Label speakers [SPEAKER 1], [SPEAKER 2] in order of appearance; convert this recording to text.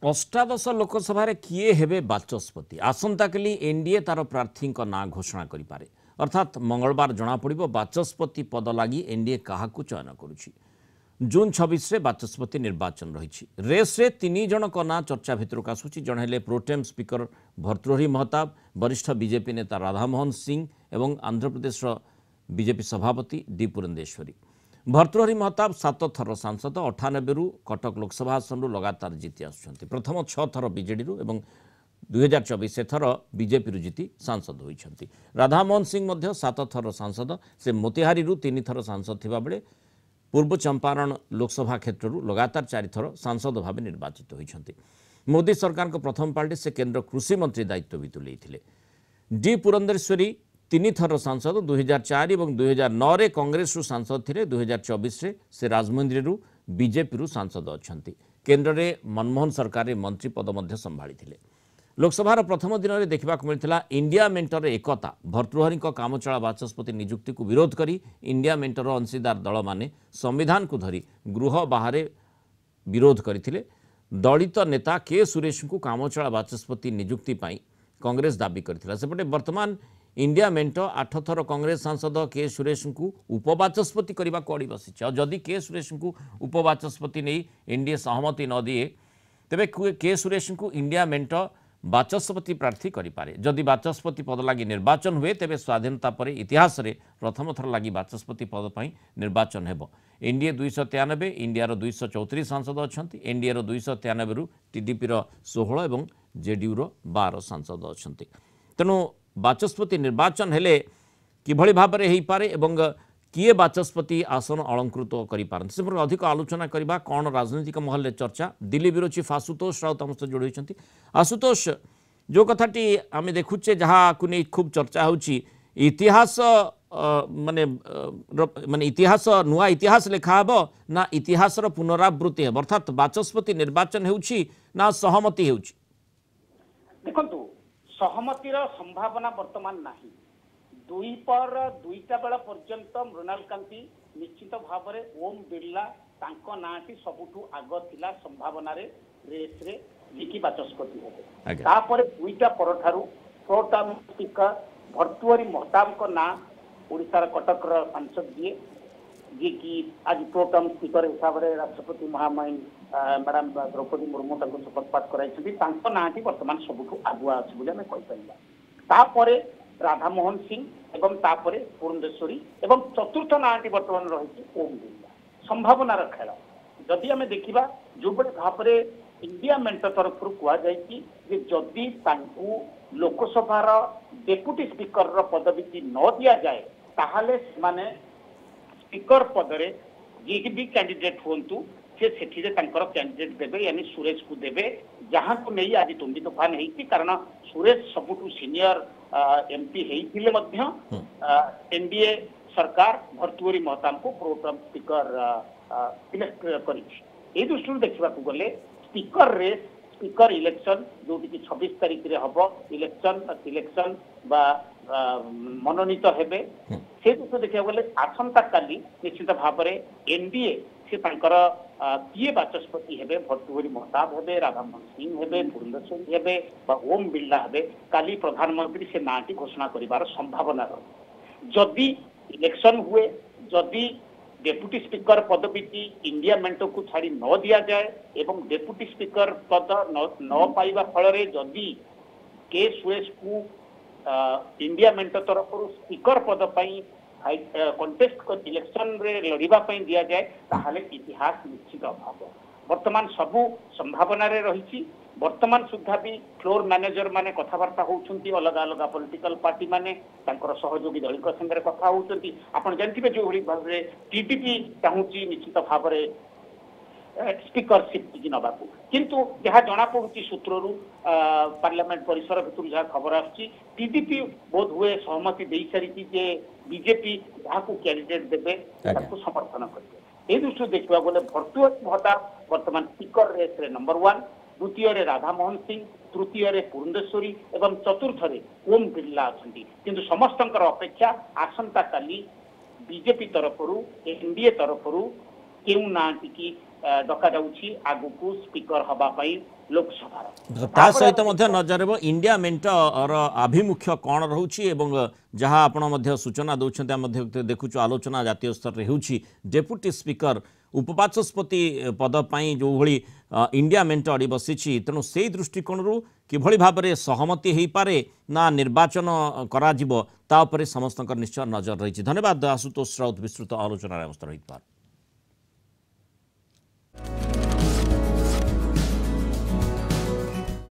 [SPEAKER 1] अष्टादश लोकसभा किए हेबे बाचस्पति आसंता काली एनडीए तार प्रार्थी ना घोषणा करें अर्थात मंगलवार जमापड़ बाचस्पति पद लगी एनडीए क्या चयन करुच्ची। जून 26 बाचस्पति निर्वाचन रही रेस्रे 3 जनक ना चर्चा भितर आसूची। जड़े हेले प्रोटेम स्पीकर भर्तृहरि महताब, वरिष्ठ बीजेपी नेता राधामोहन सिंह और आंध्र प्रदेश बीजेपी सभापति डी पुरंदेश्वरी। भर्तृहरि महताब 7 थर सांसद 98 रु कटक लोकसभा आसन लगातार जीति आसुच्चंती। प्रथम 6 थर बीजेडी रु एवं 2024 थर बीजेपी जीति सांसद होइछंती। राधामोहन सिंह मध्य 7 थर सांसद, से मोतिहारी रु 3 थर सांसद थिबा बेले पूर्व चंपारण लोकसभा क्षेत्र लगातार 4 थर सांसद भाव निर्वाचित होइछंती। मोदी सरकार प्रथम पार्टी से केंद्र कृषि मंत्री दायित्व भी तुलेइथिले। डी पुरंदेश्वरी 3 थर सांसद 2004 और 2009 रे कांग्रेस रु सांसद थिले। 2024 रे से राजमंदिर रु बीजेपी रु सांसद अछंती। केंद्र रे मनमोहन सरकार रे मंत्री पद मध्य संभाली थिले। लोकसभार प्रथम दिन में देखा मिलता इंडिया मेंटर एकता। भर्तृहरि कामचला बाचस्पति नियुक्ति को विरोध करी इंडिया मेंटर अंशीदार दल माने संविधान को धरी गृह बाहर विरोध करते। दलित नेता के सुरेश को कामचला बाचस्पति नियुक्ति पाई कांग्रेस दाबी करथिला। सेपटे वर्तमान इंडिया मेंट 8 थर कांग्रेस सांसद के सुरेश को उपबाचस्पति करने को अड़ी बसी। जदि के सुरेश को उपबाचस्पति नहीं एनडीए सहमति न दिए तेबे के सुरेश को इंडिया मेंट बाचस्पति प्रार्थी करें। जदि बाचस्पति पद लगी निर्वाचन हुए तेबे स्वाधीनता पर इतिहास रे प्रथम थर लगी बाचस्पति पद पर निर्वाचन हेबो। एनडीए 293, इंडिया 234 सांसद अच्छा। एनडीए 293 रु टीडीपी 16 और जेडीयू 12 सांसद अच्छा। तेणु बाचस्पति निर्वाचन हेले किभଳି भाबरे हेई पारे एवं किए बाचस्पति आसन अलंकृत करिपारନ୍ତି से अधिक आलोचना करबा कौन राजनीतिक महल में चर्चा। दिल्ली ब्यूरो चीफ आशुतोष राउत आम सहित जोड़ी होती। आशुतोष, जो कथाटी आम देखुचे जहाँ को नहीं खूब चर्चा होची इतिहास माने माने इतिहास नुआ इतिहास लिखा हेब ना इतिहास पुनरावृत्ति है, अर्थात बाचस्पति निर्वाचन होउची ना सहमति होउची?
[SPEAKER 2] देखंतु सहमतिर संभावना वर्तमान नाही। 2टा बेला पर्यंत मृणाल कांती निश्चित भाव में ओम बिरला तांको नाटी सबुठू आग थिला संभावना रे रेस रे लिखि बाचस्पति हेबे। तापर 2टा परठारु प्रोटम स्पीकर भर्तृहरि महताब को ना ओडिसा कटक सांसद जी की आज प्रोटम स्पीकर हिसाब से राष्ट्रपति महामहिम मैडम द्रौपदी मुर्मू शपथ पाठ कराई नाटी वर्तमान सबुठू आगुआ अच्छे बोली आम कहीपर राधामोहन सिंह एवं तापर पुरंदेश्वरी एवं चतुर्थ नाटी वर्तमान रही ओम बिरला। संभावनार खेल जदि आम देखा जो भाव में इंडिया मेंट तरफ कहुई जदि लोकसभार डेपुटी स्पीकर पदवी न दि जाए ताहले माने स्पीकर पदरे जी भी कैंडिडेट हूँ से कैंडिडेट देवे यानी सुरेश को देवे, जहाँ को नहीं आज तुंडी तोफान होती कारण सुरेश सबुठू सीनियर एमपी होते एनडीए सरकार भर्तृहरि महताब को प्रोटम स्पीकर सिलेक्ट कर दृष्टि देखा गले स्पीकर रेस स्पीकर इलेक्शन जो 26 तारीख रे हम इलेक्शन सिलेक्शन बा मनोनीत हेबे से दृष्टि देखा गले आसंता काली निश्चित भाव में एनडीए से किए बाचस्पति हेबे भर्तृहरि महताब हेबे, राधामोहन सिंह हेबे, पुरंदेश्वरी हेबे बा ओम बिरला हेबे काली प्रधानमंत्री से नाटी घोषणा करिवार संभावना रही। जदि इलेक्शन हुए जदि डेपुटी स्पीकर पदवी इंडिया मेंट को छाड़ी न दि जाए एवं डेपुटी स्पीकर पद न पाइबा फल जदि के सुरेश को इंडिया मेंट तरफ स्पीकर पद पाई कंटेस्ट कर इलेक्शन रे लड़िबा पई दिया जाए ताहले इतिहास निश्चित भाव वर्तमान सबू संभावना रे रही। वर्तमान सुधा भी फ्लोर मैनेजर माने कथबार्ता होउछंती अलग अलग पॉलिटिकल पार्टी माने तांकर सहयोगी दलिक संगे कथा होउछंती। आपण जानथिबे जो भली भाव रे टीडीपी चाहूची निश्चित भाव रे स्पीकरशिप की नबाकू किंतु जहाँ जना पड़ुची सूत्रु पार्लियामेंट परिसर भितर जहाँ खबर आसुची टीडीपी बोध हुए सहमति दे सारी जे बीजेपी जहाँ को कैंडिडेट देवे समर्थन करेंगे। ये दृष्टि देखा गले भर्तृहरि महताब वर्तमान स्पीकर रेस रे नंबर 1, द्वितीय रे राधामोहन सिंह, तृतीय रे पुरंदेश्वरी एवं चतुर्थ रे ओम बिरला अच्छा। किंतु समस्तंकर अपेक्षा आसंता काली बीजेपी तरफ एनडीए तरफ केउ नाटी की ଡକାଯାଉଛି ଆଗକୁ ସ୍ପିକର ହବା ପାଇଁ ଲୋକସଭାର।
[SPEAKER 1] ତା ସହିତ ମଧ୍ୟ ନଜର ହେବ ଇଣ୍ଡିଆ ମେଣ୍ଟର ଆଭିମୁଖ୍ୟ କ'ଣ ରହୁଛି ଏବଂ ଯାହା ଆପଣ ମଧ୍ୟ ସୂଚନା ଦେଉଛନ୍ତି ଆମେ ମଧ୍ୟ ଦେଖୁଛୁ ଆଲୋଚନା ଜାତୀୟ ସ୍ତରରେ ହେଉଛି ଡେପୁଟି ସ୍ପିକର ଉପବାଚସ୍ପତି ପଦ ପାଇଁ ଯେଉଁଭଳି ଇଣ୍ଡିଆ ମେଣ୍ଟ ଅଡ଼ି ବସିଛି ତେଣୁ ସେହି ଦୃଷ୍ଟିକୋଣରୁ କିଭଳି ଭାବରେ ସହମତି ହୋଇପାରେ ନା ନିର୍ବାଚନ କରାଯିବ ତା ଉପରେ ସମସ୍ତଙ୍କର ନିଶ୍ଚୟ ନଜର ରହିଛି। ଧନ୍ୟବାଦ ଆଶୁତୋଷ ରାଉତ ବିସ୍ତୃତ ଆଲୋଚନାରେ ଅବସ୍ଥା ରହିଥିବାର।